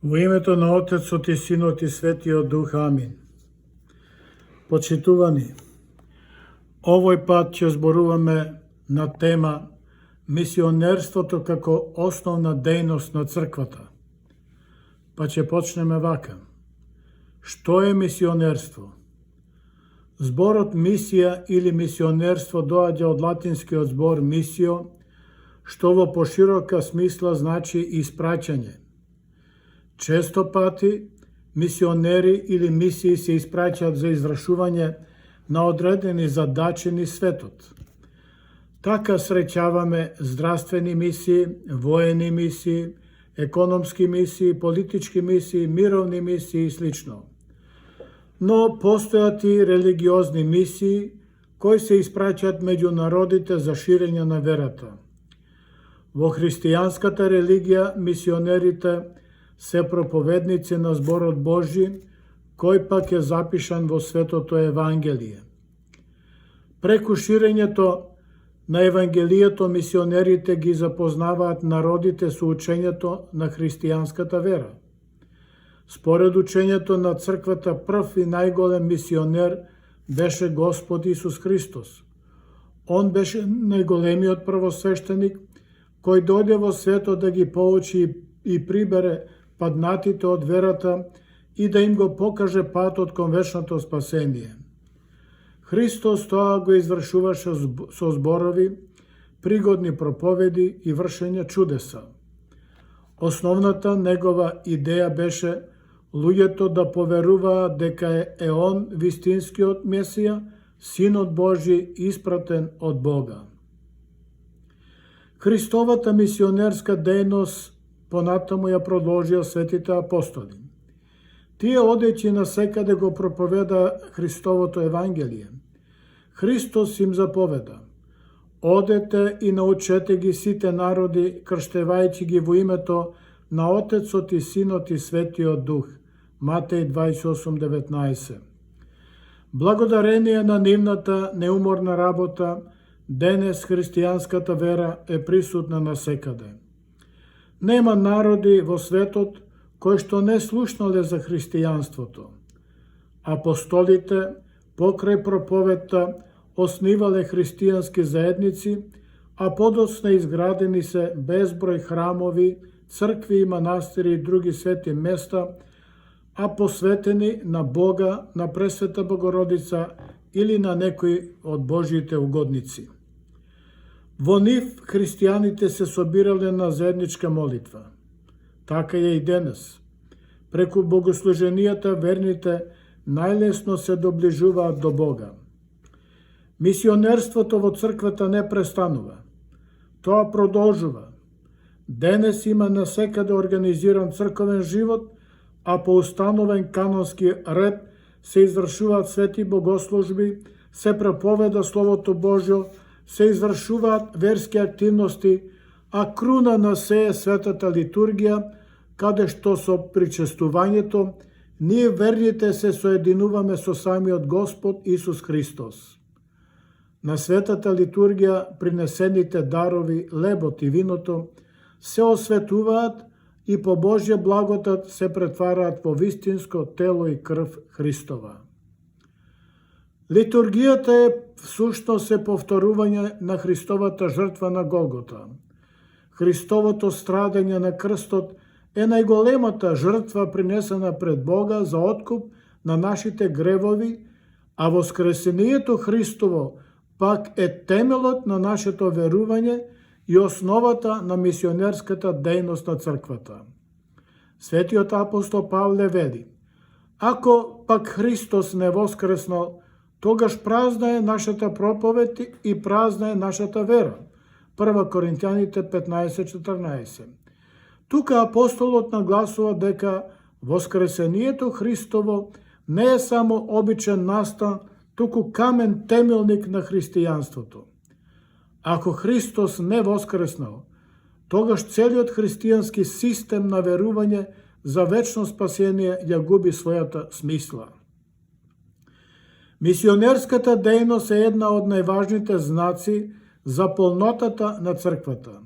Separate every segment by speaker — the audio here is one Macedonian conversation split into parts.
Speaker 1: Во името на Отецот и Синот и Светиот Дух, амин. Почитувани, овој пат ќе зборуваме на тема мисионерството како основна дејност на црквата. Па ќе почнеме вака. Што е мисионерство? Зборот мисија или мисионерство доаѓа од латинскиот збор мисио, што во поширока смисла значи испраќање. Често пати мисионери или мисии се испраќаат за извршување на одредени задачи низ светот. Така среќаваме здравствени мисии, воени мисии, економски мисии, политички мисии, мировни мисии и слично. Но постојат и религиозни мисии кои се испраќаат меѓу народите за ширење на верата. Во христијанската религија мисионерите се проповедници на зборот Божи, кој пак е запишан во Светото Евангелие. Преку ширењето на Евангелието мисионерите ги запознаваат народите со учењето на христијанската вера. Според учењето на црквата, прв и најголем мисионер беше Господ Исус Христос. Он беше најголемиот првосвештеник кој дојде во светот да ги поучи и прибере паднатите од верата и да им го покаже патот кон вечното спасение. Христос тоа го извршуваше со зборови, пригодни проповеди и вршење чудеса. Основната негова идеја беше луѓето да поверуваат дека е Он вистинскиот Месија, Синот Божи, испратен од Бога. Христовата мисионерска дејност понатаму ја продолжија светите апостоли. Тие одејќи насекаде го проповеда Христовото Евангелие. Христос им заповеда: одете и научете ги сите народи, крштевајќи ги во името на Отецот и Синот и Светиот Дух. Матеј 28:19. Благодарение на нивната неуморна работа, денес христијанската вера е присутна насекаде. Нема народи во светот кои што не слушнале за христијанството. Апостолите покрај проповедта оснивале христијански заедници, а подоцна изградени се безброј храмови, цркви и манастири и други свети места, а посветени на Бога, на Пресвета Богородица или на некои од Божиите угодници. Во нив христијаните се собирале на заедничка молитва. Така е и денес. Преку богослуженијата верните најлесно се доближуваат до Бога. Мисионерството во црквата не престанува. Тоа продолжува. Денес има насекаде организиран црковен живот, а по установен канонски ред се извршуваат свети богослужби, се проповеда Словото Божјо, се извршуваат верски активности, а круна на се е светата литургија, каде што со причестувањето ние верните се соединуваме со самиот Господ Исус Христос. На светата литургија принесените дарови, лебот и виното, се осветуваат и по Божја благодат се претвараат во вистинско тело и крв Христова. Литургијата е всушност е повторување на Христовата жртва на Голгота. Христовото страдање на крстот е најголемата жртва принесена пред Бога за откуп на нашите гревови, а воскресението Христово пак е темелот на нашето верување и основата на мисионерската дејност на црквата. Светиот апостол Павле вели: ако пак Христос не воскреснал, тогаш празна е нашата проповед и празна е нашата вера. 1 Коринтјаните 15:14. Тука апостолот нагласува дека воскресението Христово не е само обичен настан, туку камен темелник на христијанството. Ако Христос не воскреснал, тогаш целиот христијански систем на верување за вечно спасение ја губи својата смисла. Мисионерската дејност е една од најважните знаци за полнотата на црквата.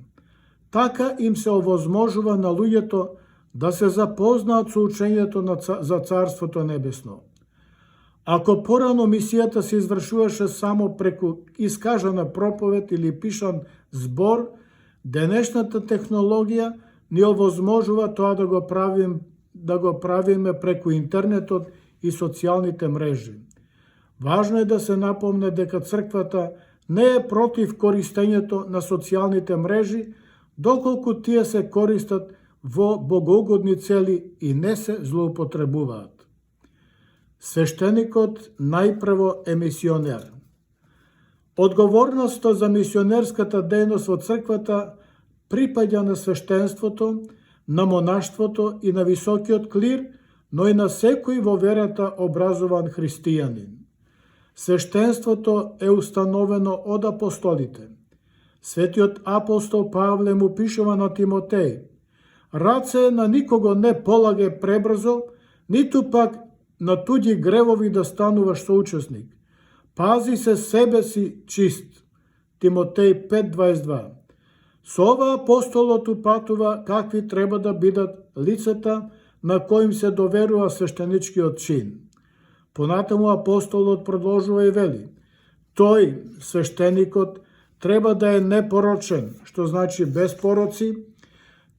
Speaker 1: Така им се овозможува на луѓето да се запознаат со учењето за Царството Небесно. Ако порано мисијата се извршуваше само преку искажана проповед или пишан збор, денешната технологија ни овозможува тоа да го правиме преку интернетот и социјалните мрежи. Важно е да се напомне дека црквата не е против користењето на социјалните мрежи, доколку тие се користат во богоугодни цели и не се злоупотребуваат. Свештеникот најпрво е мисионер. Одговорноста за мисионерската дејност во црквата припаѓа на свештенството, на монаштвото и на високиот клир, но и на секој во верата образован христијанин. Свештенството е установено од апостолите. Светиот апостол Павле му пишува на Тимотеј: раце на никого не полаге пребрзо, ниту пак на туѓи гревови да стануваш соучесник. Пази се себе си чист. Тимотеј 5:22. Со ова апостолот упатува какви треба да бидат лицата на коим се доверува свештеничкиот чин. Понатаму апостолот продолжува и вели: тој, свештеникот, треба да е непорочен, што значи без пороци,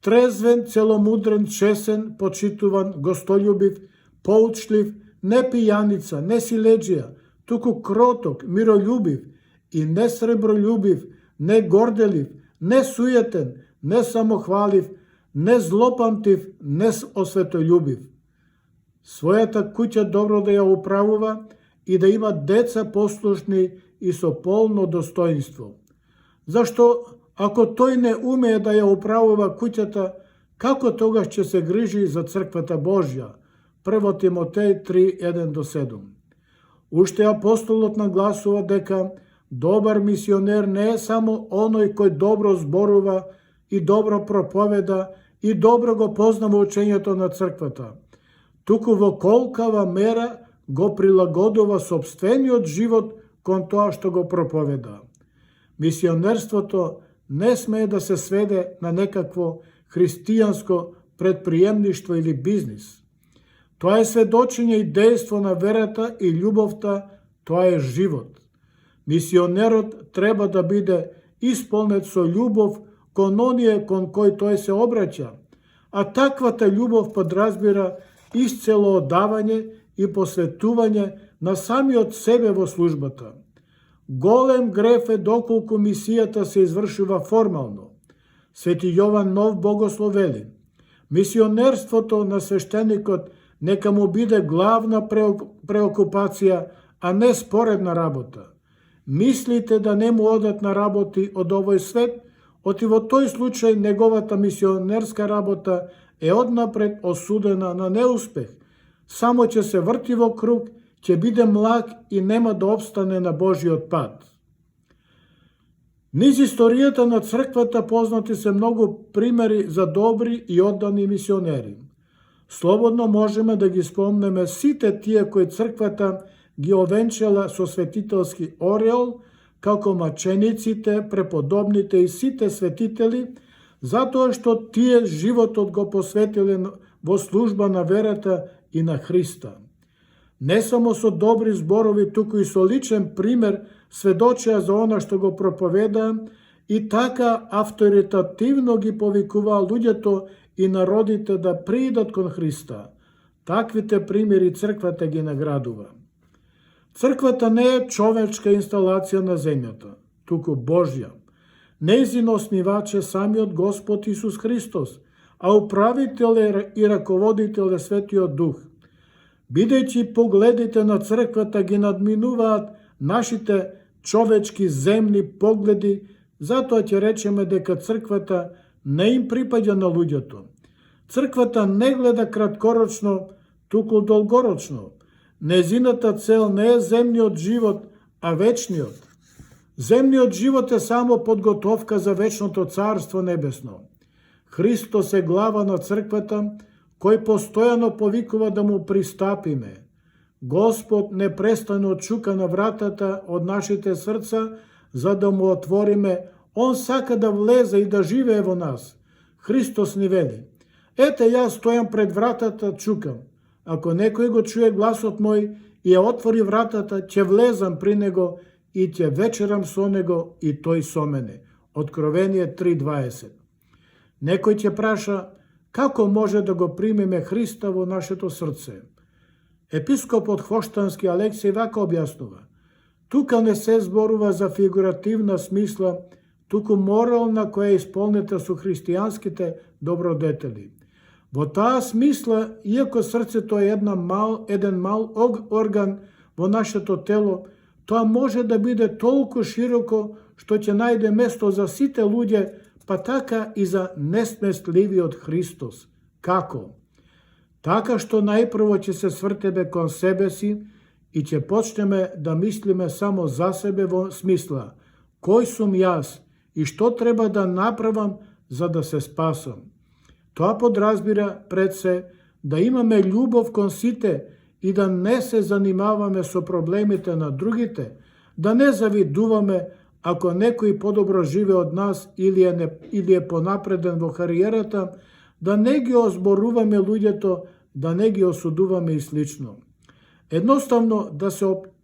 Speaker 1: трезвен, целомудрен, чесен, почитуван, гостолюбив, поучлив, не пијаница, не силеџија, туку кроток, миролюбив и не сребролюбив, не горделив, не суетен, не самохвалив, не злопамтив, не осветолюбив. Својата куќа добро да ја управува и да има деца послушни и со полно достоинство. Зашто, ако тој не умее да ја управува куќата, како тогаш ќе се грижи за црквата Божја? 1 Тимотеј 3:1-7. Уште апостолот нагласува дека добар мисионер не е само оној кој добро зборува и добро проповеда и добро го познава учењето на црквата, туку во колкава мера го прилагодува сопствениот живот кон тоа што го проповеда. Мисионерството не смее да се сведе на некакво христијанско предприемништво или бизнис. Тоа е сведочење и дејство на верата и љубовта, тоа е живот. Мисионерот треба да биде исполнет со љубов кон оние кон кои тој се обраќа, а таквата љубов подразбира исцело оддавање и посветување на самиот себе во службата. Голем греф е доколку мисијата се извршува формално. Свети Јован Нов Богослов вели: мисионерството на свештеникот нека му биде главна преокупација, а не споредна работа. Мислите да не му одат на работи од овој свет, оти во тој случај неговата мисионерска работа е однапред осудена на неуспех. Само ќе се врти во круг, ќе биде млак и нема да обстане на Божиот пат. Низ историјата на црквата познати се многу примери за добри и оддани мисионери. Слободно можеме да ги спомнеме сите тие кои црквата ги овенчала со светителски ореол, како мачениците, преподобните и сите светители, затоа што тие животот го посветиле во служба на верата и на Христа. Не само со добри зборови, туку и со личен пример сведочеа за она што го проповедаа и така авторитативно ги повикуваа луѓето и народите да приидат кон Христа. Таквите примери црквата ги наградува. Црквата не е човечка инсталација на земјата, туку Божја. Нејзин основач е самиот Господ Исус Христос, а управител и раководител е Светиот Дух. Бидејќи погледите на црквата ги надминуваат нашите човечки земни погледи, затоа ќе речеме дека црквата не им припаѓа на луѓето. Црквата не гледа краткорочно, туку долгорочно. Незината цел не е земниот живот, а вечниот. Земниот живот е само подготовка за вечното Царство Небесно. Христос е глава на црквата, кој постојано повикува да му пристапиме. Господ непрестано чука на вратата од нашите срца, за да му отвориме. Он сака да влезе и да живее во нас. Христос ни вели: Ете, јас стојам пред вратата, чукам. Ако некој го чуе гласот мој и ја отвори вратата, ќе влезам при него и ќе вечерам со него и тој со мене. Откровение 3:20. Некој ќе праша, како може да го примеме Христа во нашето срце? Епископот Хвоштански Алексеј вака објаснува. Тука не се зборува за фигуративна смисла, туку морална која е исполнета со христијанските добродетели. Во таа смисла, иако срцето е еден мал орган во нашето тело, тоа може да биде толку широко што ќе најде место за сите луѓе, па така и за несместливиот Христос. Како? Така што најпрво ќе се свртеме кон себе си и ќе почнеме да мислиме само за себе во смисла кој сум јас и што треба да направам за да се спасам. Тоа подразбира пред се да имаме љубов кон сите и да не се занимаваме со проблемите на другите, да не завидуваме ако некој подобро живе од нас или е понапреден во кариерата, да не ги озборуваме луѓето, да не ги осудуваме и слично. Едноставно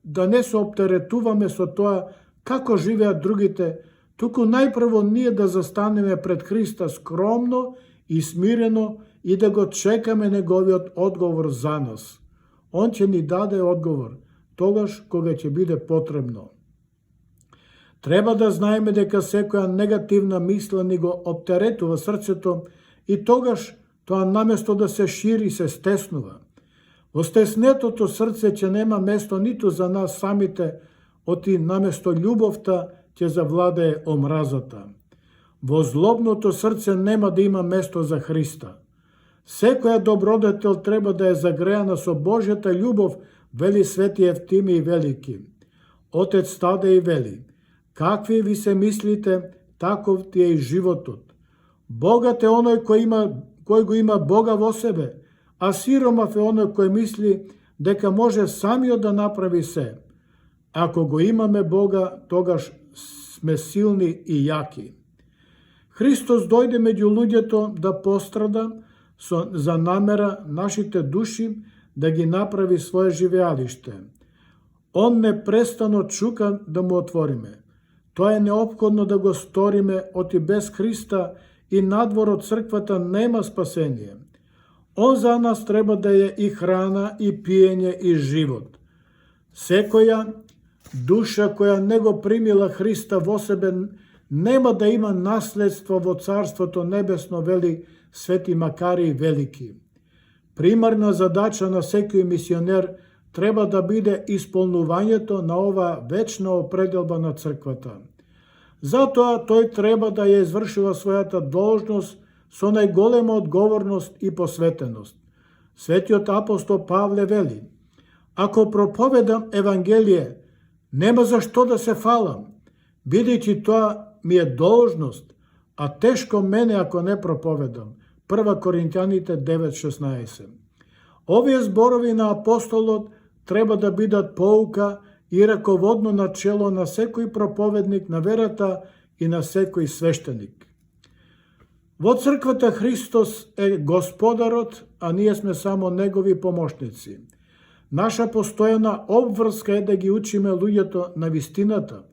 Speaker 1: да не се оптеретуваме со тоа како живеат другите, туку најпрво ние да застанеме пред Христа скромно и смирено и да го чекаме неговиот одговор за нас. Он ќе ни даде одговор, тогаш кога ќе биде потребно. Треба да знаеме дека секоја негативна мисла ни го оптеретува срцето и тогаш тоа наместо да се шири се стеснува. Во стеснетото срце ќе нема место ниту за нас самите, оти наместо љубовта ќе завладее омразата. Во злобното срце нема да има место за Христа. Секоја добродетел треба да е загреана со Божјата љубов, вели свети Евтимий Велики. Отец стаде и вели, какви ви се мислите, таков ти е и животот. Богат е оној кој го има Бога во себе, а сиромав е оној кој мисли дека може самиот да направи се. Ако го имаме Бога, тогаш сме силни и јаки. Христос дојде меѓу луѓето да пострада за намера нашите души да ги направи свое живеалиште. Он непрестано чука да му отвориме. Тоа е неопходно да го сториме, оти без Христа и надвор од црквата нема спасение. Он за нас треба да е и храна, и пиење, и живот. Секоја душа која не го примила Христа во себе нема да има наследство во Царството Небесно, вели свети Макарий Велики. Примарна задача на секој мисионер треба да биде исполнувањето на ова вечна определба на црквата. Затоа тој треба да ја извршува својата должност со најголема одговорност и посветеност. Светиот апостол Павле вели, ако проповедам Евангелие, нема за што да се фалам, бидејќи тоа ми е должност, а тешко мене ако не проповедам. 1 Коринтјаните 9:16. Овие зборови на апостолот треба да бидат поука и раководно начело на секој проповедник на верата и на секој свештеник. Во црквата Христос е Господарот, а ние сме само негови помошници. Наша постојана обврска е да ги учиме луѓето на вистината.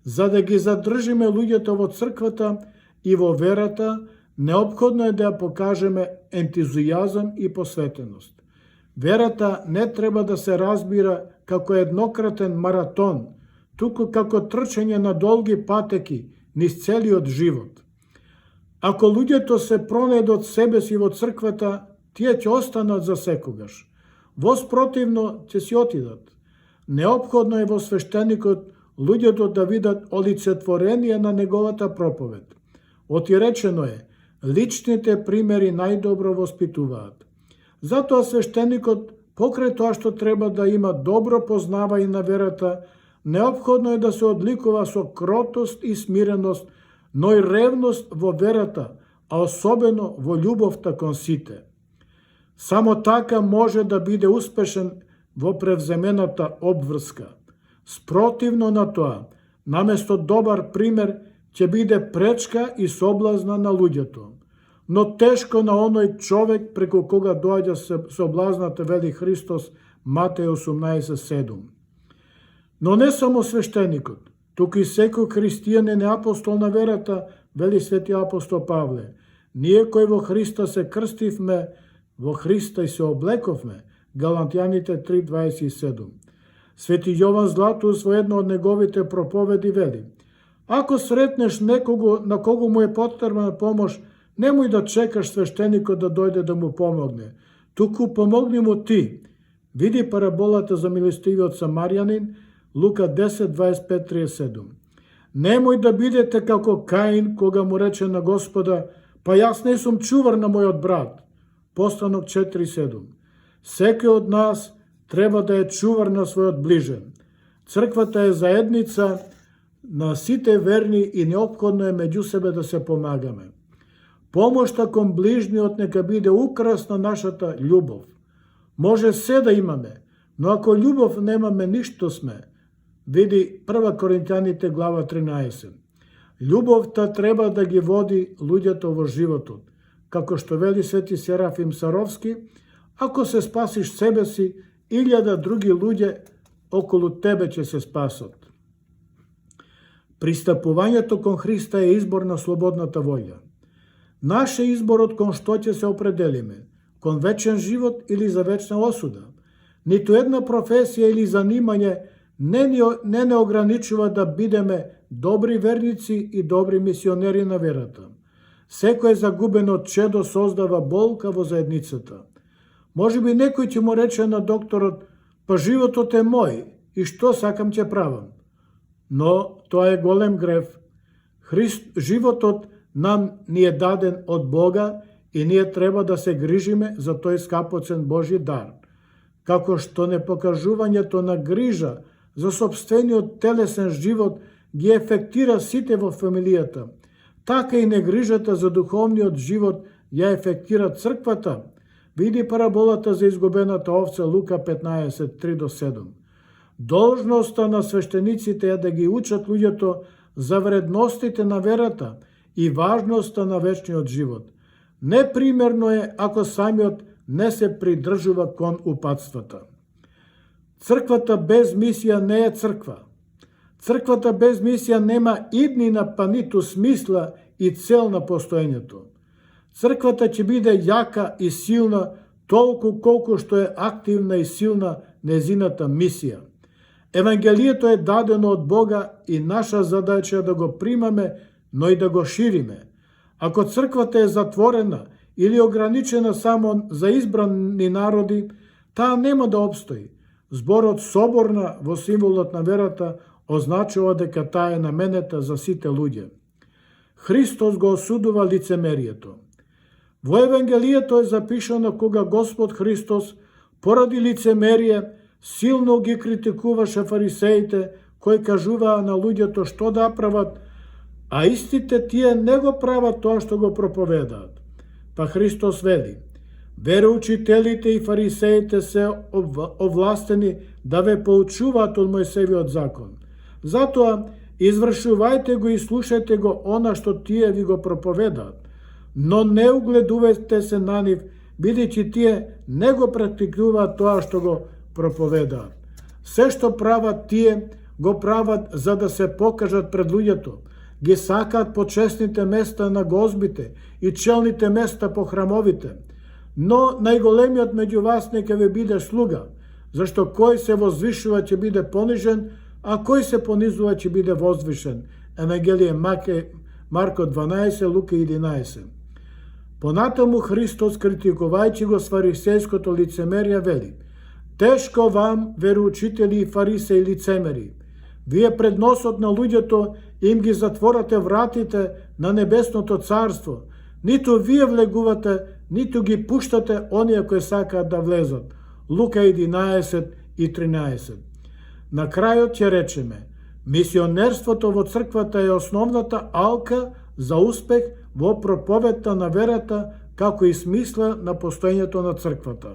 Speaker 1: За да ги задржиме луѓето во црквата и во верата, неопходно е да ја покажеме ентузијазам и посветеност. Верата не треба да се разбира како еднократен маратон, туку како трчање на долги патеки низ целиот живот. Ако луѓето се пронедот себе си во црквата, тие ќе останат за секогаш. Воспротивно ќе си отидат. Неопходно е во свештеникот луѓето да видат олицетворение на неговата проповед. Оти речено е, личните примери најдобро воспитуваат. Затоа свештеникот, покрај тоа што треба да има добро познавање на верата, неопходно е да се одликува со кротост и смиреност, но и ревност во верата, а особено во љубовта кон сите. Само така може да биде успешен во превземената обврска. Спротивно на тоа, наместо добар пример, ќе биде пречка и соблазна на луѓето. но тешко на оној човек преку кога доаѓа соблазната, вели Христос, Матеј 18:7. Но не само свештеникот, туку и секој христијанин е апостол на верата, вели свети апостол Павле. Ние кои во Христа се крстивме, во Христа и се облековме, Галатјаните 3:27. Свети Јован Златус во една од неговите проповеди вели: ако сретнеш некого на кого му е потребна помош, немој да чекаш свештеникот да дојде да му помогне, туку помогни му ти. Види параболата за милостивиот самарјанин, Лука 10:25-37. Немој да бидете како Каин, кога му рече на Господа: па јас не сум чувар на мојот брат. Постанок 4:7. Секој од нас треба да е чувар на својот ближен. Црквата е заедница на сите верни и неопходно е меѓу себе да се помагаме. Помошта кон ближниот нека биде украс на нашата љубов. Може се да имаме, но ако љубов немаме, ништо сме. Види 1 Коринтјаните глава 13. Љубовта треба да ги води луѓето во животот. Како што вели свети Серафим Саровски, ако се спасиш себе си, 1000 други луѓе околу тебе ќе се спасат. Пристапувањето кон Христа е избор на слободната волја. Наш е изборот кон што ќе се определиме, кон вечен живот или за вечна осуда. Ниту една професија или занимање не ограничува да бидеме добри верници и добри мисионери на верата. Секој загубено чедо создава болка во заедницата. Може би некој ќе му рече на докторот: па животот е мој и што сакам ќе правам. Но тоа е голем грев. Животот нам ни е даден од Бога и ние треба да се грижиме за тој скапоцен Божи дар. Како што непокажувањето на грижа за сопствениот телесен живот ги ефектира сите во фамилијата, така и негрижата за духовниот живот ја ефектира црквата. Види параболата за изгубената овца, Лука 15:3-7. Должноста на свештениците е да ги учат луѓето за вредностите на верата и важноста на вечниот живот. Непримерно е ако самиот не се придржува кон упатствата. Црквата без мисија не е црква. Црквата без мисија нема иднина, па ниту смисла и цел на постоењето. Црквата ќе биде јака и силна толку колку што е активна и силна незината мисија. Евангелието е дадено од Бога и наша задача е да го примаме, но и да го шириме. Ако црквата е затворена или ограничена само за избрани народи, таа нема да обстои. Зборот соборна во символот на верата означува дека таа е наменета за сите луѓе. Христос го осудува лицемерието. Во Евангелието е запишано кога Господ Христос поради лицемерие силно ги критикуваше фарисеите кои кажуваа на луѓето што да прават, а истите тие не го прават тоа што го проповедаат. Па Христос вели: вероучителите и фарисеите се овластени да ве поучуваат од Мојсевиот закон. Затоа извршувајте го и слушајте го она што тие ви го проповедаат, но не угледувајте се на нив, бидејќи тие не го практикуваат тоа што го проповедаат. Се што прават тие, го прават за да се покажат пред луѓето. Ги сакаат почесните места на гозбите и челните места по храмовите. Но најголемиот меѓу вас нека ви биде слуга, зашто кој се возвишува ќе биде понижен, а кој се понизува ќе биде возвишен. Евангелие Марко 12, Лука 11. Понатаму Христос, критикувајќи го с фарисејското лицемерие, вели: тешко вам, вероучители и фарисеи лицемери, вие пред носот на луѓето им ги затворате вратите на небесното царство, ниту вие влегувате, ниту ги пуштате оние кои сакаат да влезат. Лука 11 и 13. На крајот ќе речеме: мисионерството во црквата е основната алка за успех во проповедта на верата, како и смисла на постоењето на црквата.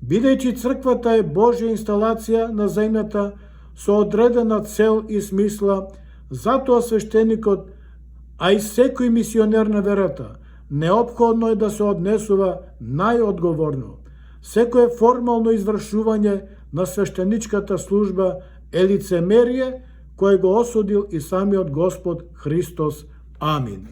Speaker 1: Бидејќи црквата е Божја инсталација на земјата со одредена цел и смисла, затоа свештеникот, а и секој мисионер на верата, неопходно е да се однесува најодговорно. Секое формално извршување на свештеничката служба е лицемерие, кое го осудил и самиот Господ Христос. Амин.